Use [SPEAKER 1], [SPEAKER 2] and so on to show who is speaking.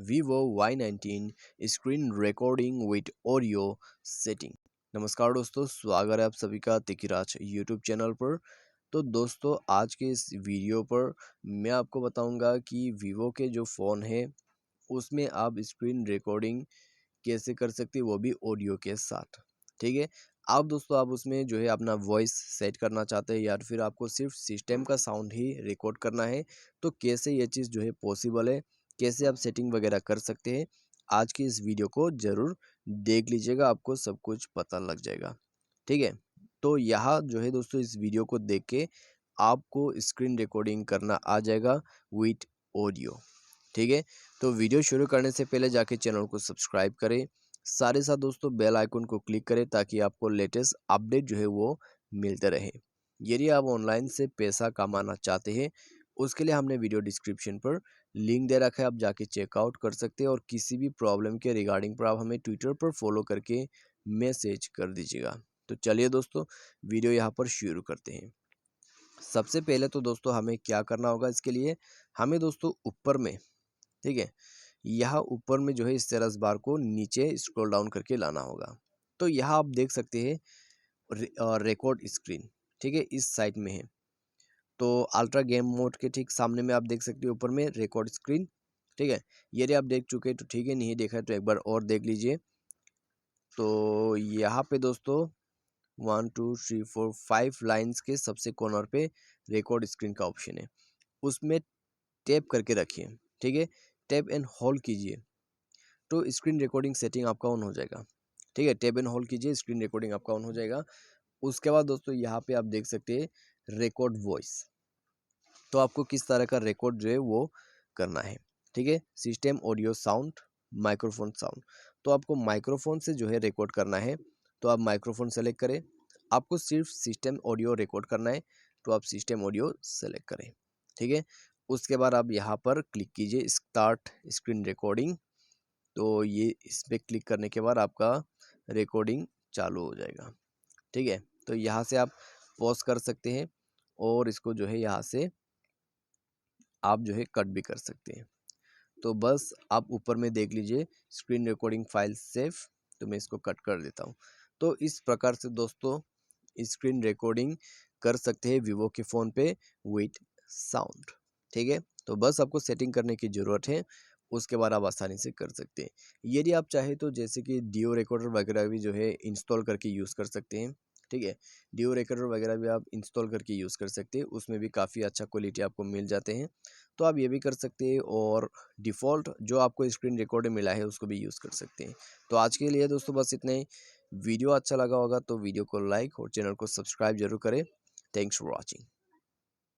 [SPEAKER 1] Vivo Y19 screen recording with audio setting. नमस्कार दोस्तों, स्वागत है आप सभी का तिकिराज यूट्यूब चैनल पर। तो दोस्तों, आज के इस वीडियो पर मैं आपको बताऊंगा कि वीवो के जो फ़ोन है उसमें आप स्क्रीन रिकॉर्डिंग कैसे कर सकते हैं, वो भी ऑडियो के साथ। ठीक है, आप दोस्तों आप उसमें जो है अपना वॉइस सेट करना चाहते हैं या फिर आपको सिर्फ सिस्टम का साउंड ही रिकॉर्ड करना है, तो कैसे ये चीज़ जो है पॉसिबल है, कैसे आप सेटिंग वगैरह कर सकते हैं, आज की इस वीडियो को ज़रूर देख लीजिएगा, आपको सब कुछ पता लग जाएगा। ठीक है, तो यहाँ जो है दोस्तों इस वीडियो को देख के आपको स्क्रीन रिकॉर्डिंग करना आ जाएगा विथ ऑडियो। ठीक है, तो वीडियो शुरू करने से पहले जाके चैनल को सब्सक्राइब करें, सारे साथ दोस्तों बेल आइकन को क्लिक करें ताकि आपको लेटेस्ट अपडेट जो है वो मिलते रहे। यदि आप ऑनलाइन से पैसा कमाना चाहते हैं, उसके लिए हमने वीडियो डिस्क्रिप्शन पर लिंक दे रखा है, आप जाके चेकआउट कर सकते हैं। और किसी भी प्रॉब्लम के रिगार्डिंग पर आप हमें ट्विटर पर फॉलो करके मैसेज कर दीजिएगा। तो चलिए दोस्तों, वीडियो यहाँ पर शुरू करते हैं। सबसे पहले तो दोस्तों हमें क्या करना होगा, इसके लिए हमें दोस्तों ऊपर में, ठीक है, यहाँ ऊपर में जो है इस स्टेटस बार को नीचे स्क्रॉल डाउन करके लाना होगा। तो यहाँ आप देख सकते हैं रिकॉर्ड स्क्रीन, ठीक है, इस साइड में है। तो अल्ट्रा गेम मोड के ठीक सामने में आप देख सकते हो ऊपर में रिकॉर्ड स्क्रीन। ठीक है, यदि आप देख चुके हैं तो ठीक है, नहीं देखा है तो एक बार और देख लीजिए। तो यहाँ पे दोस्तों 1 2 3 4 5 लाइन्स के सबसे कॉर्नर पे रिकॉर्ड स्क्रीन का ऑप्शन है, उसमें टैप करके रखिए। ठीक है, टैप एंड होल्ड कीजिए तो स्क्रीन रिकॉर्डिंग सेटिंग आपका ऑन हो जाएगा। ठीक है, टैप एंड होल्ड कीजिए, स्क्रीन रिकॉर्डिंग आपका ऑन हो जाएगा। उसके बाद दोस्तों यहाँ पे आप देख सकते हैं रिकॉर्ड वॉइस। तो आपको किस तरह का रिकॉर्ड जो है वो करना है। ठीक है, system audio sound, microphone sound. तो आपको माइक्रोफोन से जो है रिकॉर्ड करना है, तो आप माइक्रोफोन सेलेक्ट करें। आपको सिर्फ सिस्टम ऑडियो रिकॉर्ड करना है, तो आप सिस्टम ऑडियो सेलेक्ट करें। ठीक है, उसके बाद आप यहाँ पर क्लिक कीजिए स्टार्ट स्क्रीन रिकॉर्डिंग। तो ये इस पर क्लिक करने के बाद आपका रिकॉर्डिंग चालू हो जाएगा। ठीक है, तो यहाँ से आप पॉज कर सकते हैं और इसको जो है यहाँ से आप जो है कट भी कर सकते हैं। तो बस आप ऊपर में देख लीजिए स्क्रीन रिकॉर्डिंग फाइल सेव, तो मैं इसको कट कर देता हूँ। तो इस प्रकार से दोस्तों स्क्रीन रिकॉर्डिंग कर सकते हैं वीवो के फ़ोन पे विथ साउंड। ठीक है, तो बस आपको सेटिंग करने की ज़रूरत है, उसके बाद आप आसानी से कर सकते हैं। यदि आप चाहें तो जैसे कि डियो रिकॉर्डर वगैरह भी जो है इंस्टॉल करके यूज़ कर सकते हैं। ठीक है, डियो रिकॉर्डर वगैरह भी आप इंस्टॉल करके यूज़ कर सकते हैं, उसमें भी काफ़ी अच्छा क्वालिटी आपको मिल जाते हैं। तो आप ये भी कर सकते हैं और डिफ़ॉल्ट जो आपको स्क्रीन रिकॉर्डर मिला है उसको भी यूज़ कर सकते हैं। तो आज के लिए दोस्तों बस इतना ही। वीडियो अच्छा लगा होगा तो वीडियो को लाइक और चैनल को सब्सक्राइब जरूर करें। Thanks for watching.